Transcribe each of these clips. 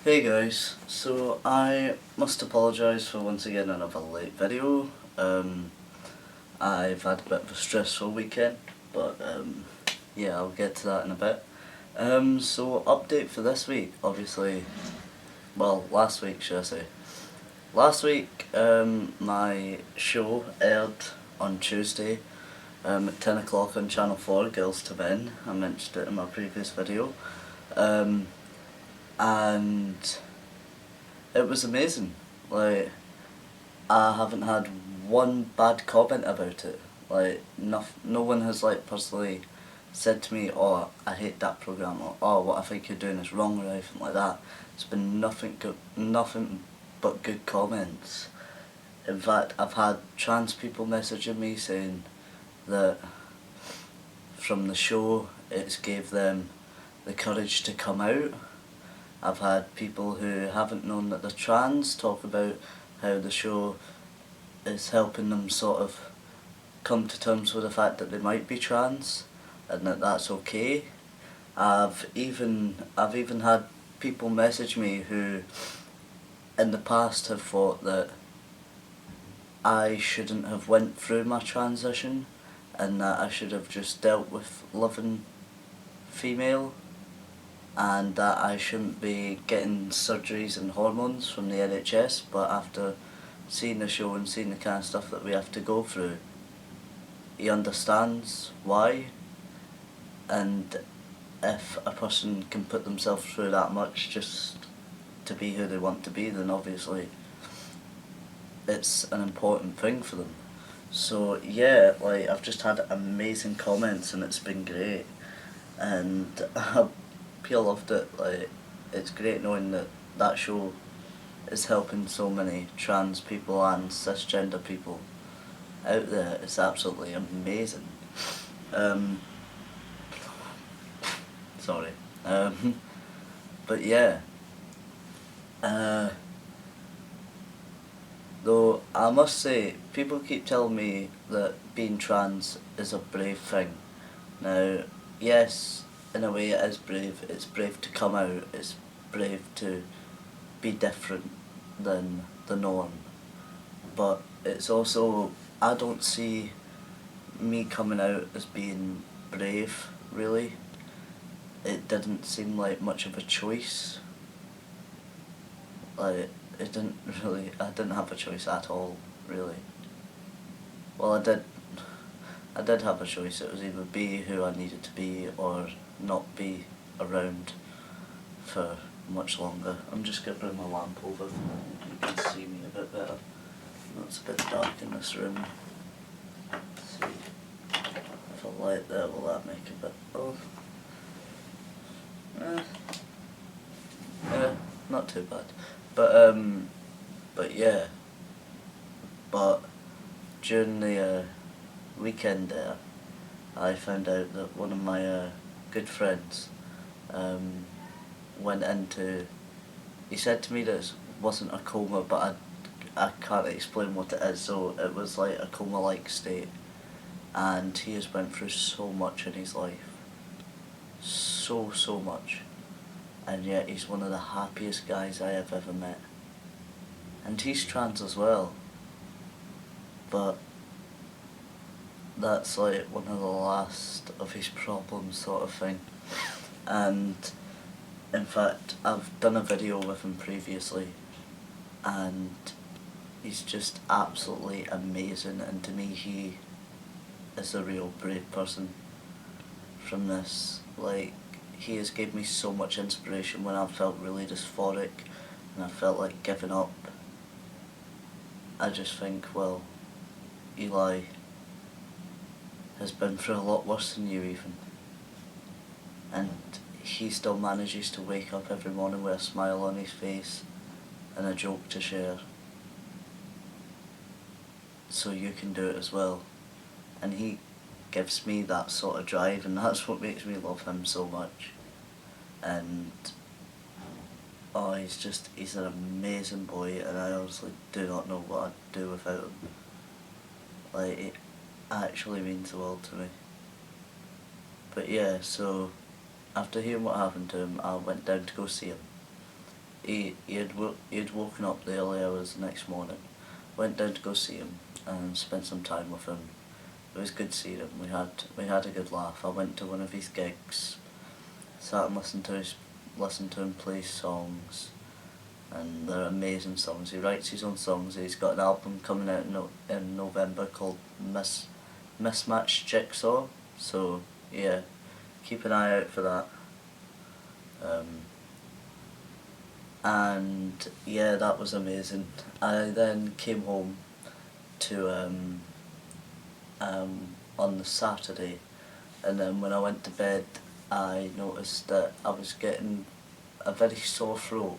Hey guys, so I must apologise for once again another late video. I've had a bit of a stressful weekend, but yeah, I'll get to that in a bit. So update for this week, obviously, well, last week should I say. Last week my show aired on Tuesday at 10 o'clock on Channel 4, Girls to Men. I mentioned it in my previous video. And it was amazing. Like, I haven't had one bad comment about it. Like, no one has like personally said to me, "Oh, I hate that program," or "Oh, what I think you're doing is wrong," or anything like that. It's been nothing but good comments. In fact, I've had trans people messaging me saying that from the show it's gave them the courage to come out. I've had people who haven't known that they're trans talk about how the show is helping them sort of come to terms with the fact that they might be trans and that that's okay. I've even had people message me who in the past have thought that I shouldn't have went through my transition and that I should have just dealt with loving female, and that I shouldn't be getting surgeries and hormones from the NHS, but after seeing the show and seeing the kind of stuff that we have to go through, he understands why, and if a person can put themselves through that much just to be who they want to be, then obviously it's an important thing for them. So yeah, like, I've just had amazing comments and it's been great, and people loved it. Like, it's great knowing that that show is helping so many trans people and cisgender people out there. It's absolutely amazing. Sorry. But yeah. Though I must say, people keep telling me that being trans is a brave thing. Now, yes, in a way it is brave. It's brave to come out. It's brave to be different than the norm. But it's also, I don't see me coming out as being brave, really. It didn't seem like much of a choice. Like, I didn't have a choice at all, really. Well, I did have a choice. It was either be who I needed to be or not be around for much longer. I'm just going to bring my lamp over so you can see me a bit better. It's a bit dark in this room. Let's see if I light there, will that make a bit of... yeah, not too bad. But yeah. But during the weekend there, I found out that one of my good friends went into... He said to me that it wasn't a coma, but I can't explain what it is, so it was like a coma-like state. And he has went through so much in his life. So much. And yet he's one of the happiest guys I have ever met. And he's trans as well. But that's like one of the last of his problems, sort of thing. And in fact, I've done a video with him previously, and he's just absolutely amazing, and to me he is a real brave person from this. Like, he has given me so much inspiration when I felt really dysphoric and I felt like giving up. I just think, well, Eli has been through a lot worse than you even, and he still manages to wake up every morning with a smile on his face and a joke to share. So you can do it as well. And he gives me that sort of drive, and that's what makes me love him so much. And oh, he's an amazing boy, and I honestly do not know what I'd do without him. Like, it actually means the world to me. But yeah, so after hearing what happened to him, I went down to go see him. he had woken up the early hours the next morning, went down to go see him, and spent some time with him. It was good seeing him. We had a good laugh. I went to one of his gigs, sat and listened to him play songs, and they're amazing songs. He writes his own songs. He's got an album coming out in November called Mismatched Jigsaw. So yeah, keep an eye out for that. And yeah, that was amazing. I then came home to on the Saturday, and then when I went to bed, I noticed that I was getting a very sore throat,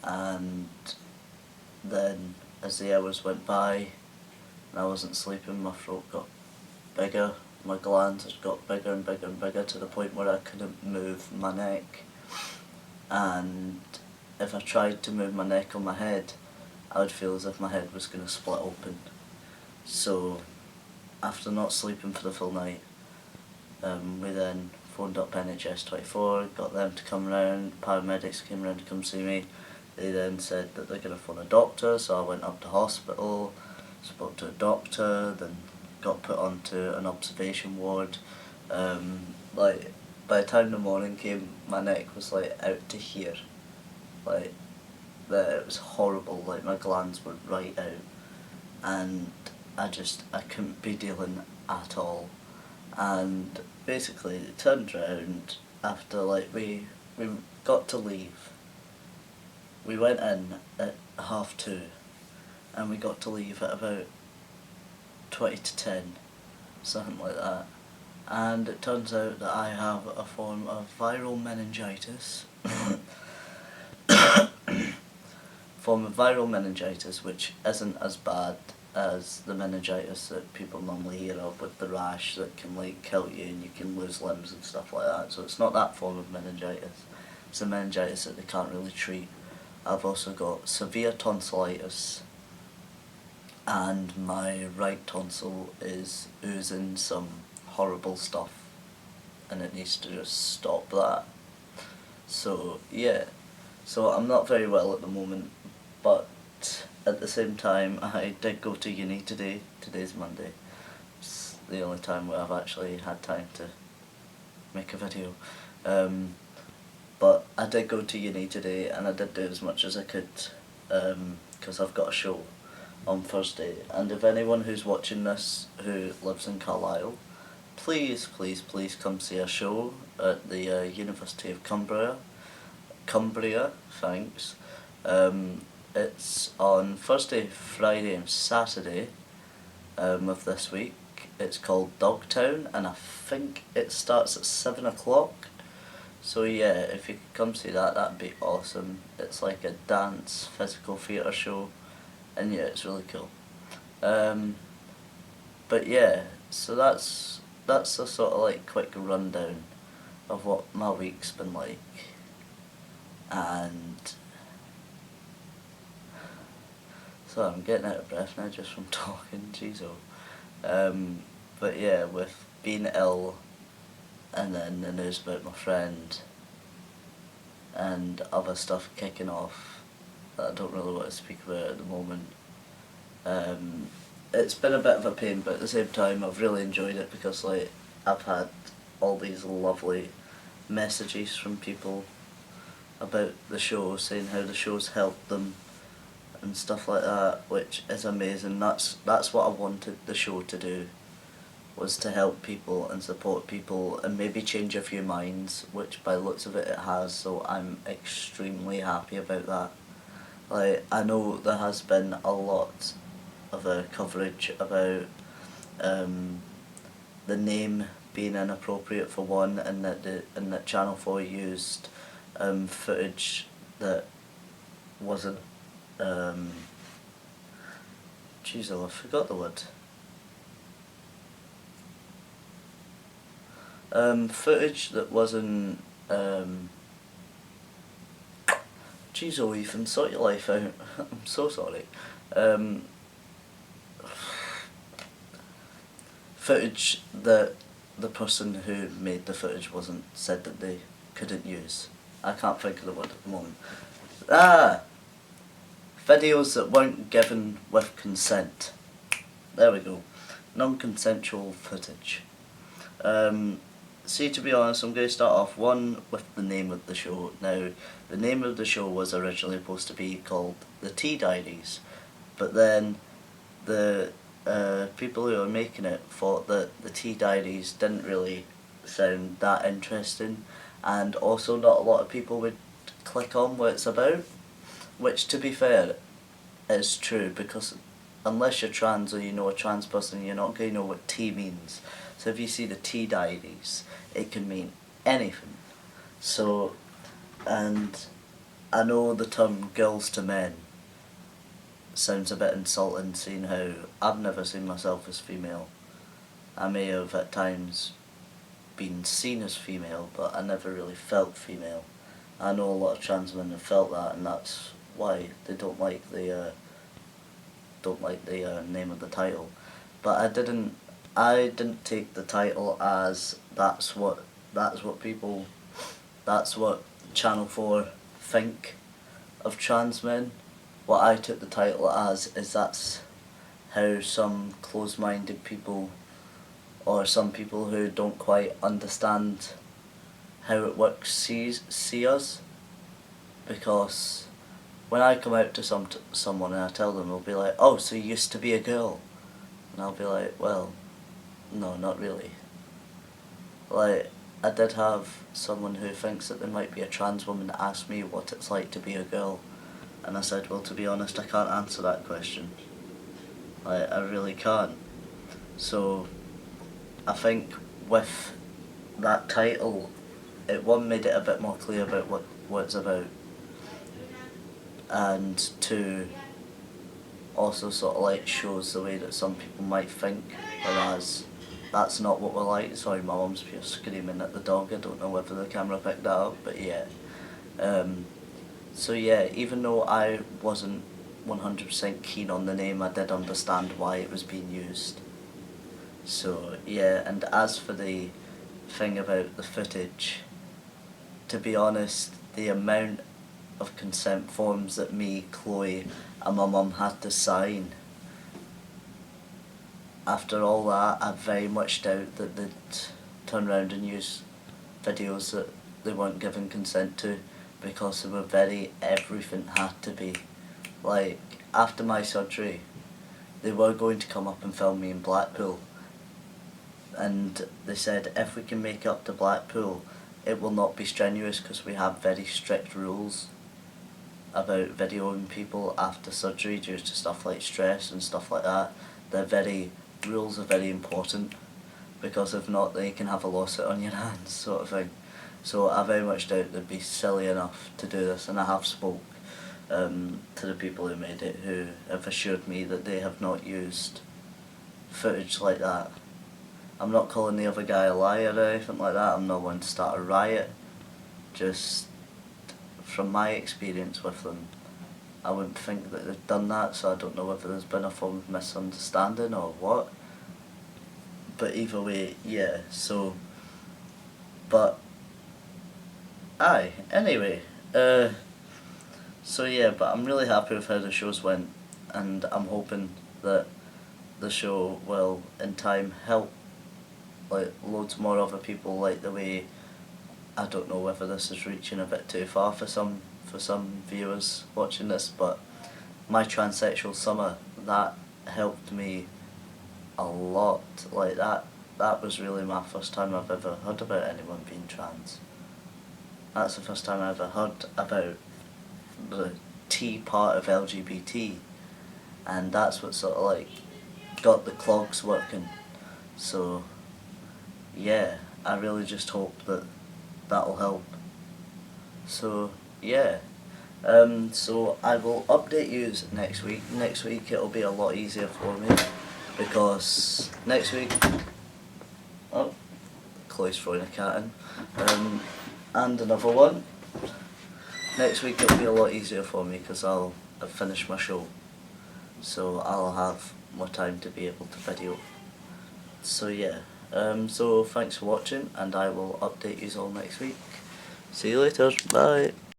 and then as the hours went by and I wasn't sleeping, my throat got bigger, my glands had got bigger and bigger and bigger to the point where I couldn't move my neck, and if I tried to move my neck or my head, I would feel as if my head was going to split open. So after not sleeping for the full night, we then phoned up NHS 24, got them to come round, paramedics came round to come see me. They then said that they're going to phone a doctor, so I went up to hospital, spoke to a doctor, then got put onto an observation ward. Like, by the time the morning came, my neck was like out to here. Like, it was horrible, like my glands were right out, and I couldn't be dealing at all. And basically it turned around after we got to leave. We went in at 2:30 and we got to leave at about 20 to 10, something like that. And it turns out that I have a form of viral meningitis. Which isn't as bad as the meningitis that people normally hear of, with the rash that can kill you and you can lose limbs and stuff like that. So it's not that form of meningitis. It's a meningitis that they can't really treat. I've also got severe tonsillitis, and my right tonsil is oozing some horrible stuff, and it needs to just stop that. So yeah, so I'm not very well at the moment, but at the same time I did go to uni today. Today's Monday. It's the only time where I've actually had time to make a video. But I did go to uni today, and I did do as much as I could, because I've got a show on Thursday. And if anyone who's watching this who lives in Carlisle, please come see a show at the University of Cumbria, thanks. It's on Thursday, Friday and Saturday of this week. It's called Dogtown, and I think it starts at 7 o'clock. So yeah, if you could come see that, that'd be awesome. It's like a dance, physical theatre show, and yeah, it's really cool. But yeah, so that's a sort of quick rundown of what my week's been like. And so I'm getting out of breath now just from talking, jeez oh. But yeah, with being ill, and then the news about my friend, and other stuff kicking off that I don't really want to speak about at the moment. It's been a bit of a pain, but at the same time I've really enjoyed it, because I've had all these lovely messages from people about the show, saying how the show's helped them and stuff like that, which is amazing. That's what I wanted the show to do, was to help people and support people and maybe change a few minds, which by the looks of it has, so I'm extremely happy about that. I know there has been a lot of coverage about the name being inappropriate for one, and that Channel 4 used footage that wasn't I forgot the word. Footage that wasn't Ethan, sort your life out. I'm so sorry. Footage that the person who made the footage said that they couldn't use. I can't think of the word at the moment. Ah! Videos that weren't given with consent. There we go. Non-consensual footage. See, to be honest, I'm going to start off one with the name of the show. Now, the name of the show was originally supposed to be called The Tea Diaries, but then the people who were making it thought that the Tea Diaries didn't really sound that interesting, and also not a lot of people would click on what it's about, which, to be fair, is true, because unless you're trans or you know a trans person, you're not going to know what tea means. So if you see the Tea Diaries, it can mean anything. So, and I know the term girls to men sounds a bit insulting, seeing how I've never seen myself as female. I may have at times been seen as female, but I never really felt female. I know a lot of trans men have felt that, and that's why they don't like the name of the title. But I didn't take the title as that's what Channel 4 think of trans men. What I took the title as is that's how some closed-minded people, or some people who don't quite understand how it works, see us. Because when I come out to someone and I tell them, they'll be like, "Oh, so you used to be a girl?" And I'll be like, "Well, no, not really." Like, I did have someone who thinks that there might be a trans woman ask me what it's like to be a girl, and I said, "Well, to be honest, I can't answer that question. Like, I really can't." So, I think with that title, it made it a bit more clear about what it's about, and two, also sort of like shows the way that some people might think, whereas that's not what we're like. Sorry, my mum's just screaming at the dog. I don't know whether the camera picked that up, but yeah. So yeah, even though I wasn't 100% keen on the name, I did understand why it was being used. So yeah, and as for the thing about the footage, to be honest, the amount of consent forms that me, Chloe, and my mum had to sign, after all that, I very much doubt that they'd turn around and use videos that they weren't given consent to, because they were everything had to be. Like, after my surgery, they were going to come up and film me in Blackpool, and they said if we can make it up to Blackpool, it will not be strenuous because we have very strict rules about videoing people after surgery due to stuff like stress and stuff like that. Rules are very important, because if not, then you can have a lawsuit on your hands, sort of thing. So I very much doubt they'd be silly enough to do this, and I have spoke to the people who made it, who have assured me that they have not used footage like that. I'm not calling the other guy a liar or anything like that. I'm not one to start a riot. Just from my experience with them, I wouldn't think that they've done that, so I don't know whether there's been a form of misunderstanding or what. But either way, yeah, so... But... Aye, anyway. So yeah, but I'm really happy with how the shows went, and I'm hoping that the show will, in time, help like loads more other people, like the way... I don't know whether this is reaching a bit too far for some viewers watching this, but my transsexual summer, that helped me a lot. Like that was really my first time I've ever heard about anyone being trans. That's the first time I ever heard about the T part of LGBT, and that's what sort of like got the clogs working. So yeah, I really just hope that that'll help. So yeah, so I will update you next week. Next week it'll be a lot easier for me, because next week, oh, Chloe's throwing a cat in, and another one. Next week it'll be a lot easier for me because I'll have finished my show, so I'll have more time to be able to video. So yeah, so thanks for watching, and I will update you all next week. See you later. Bye.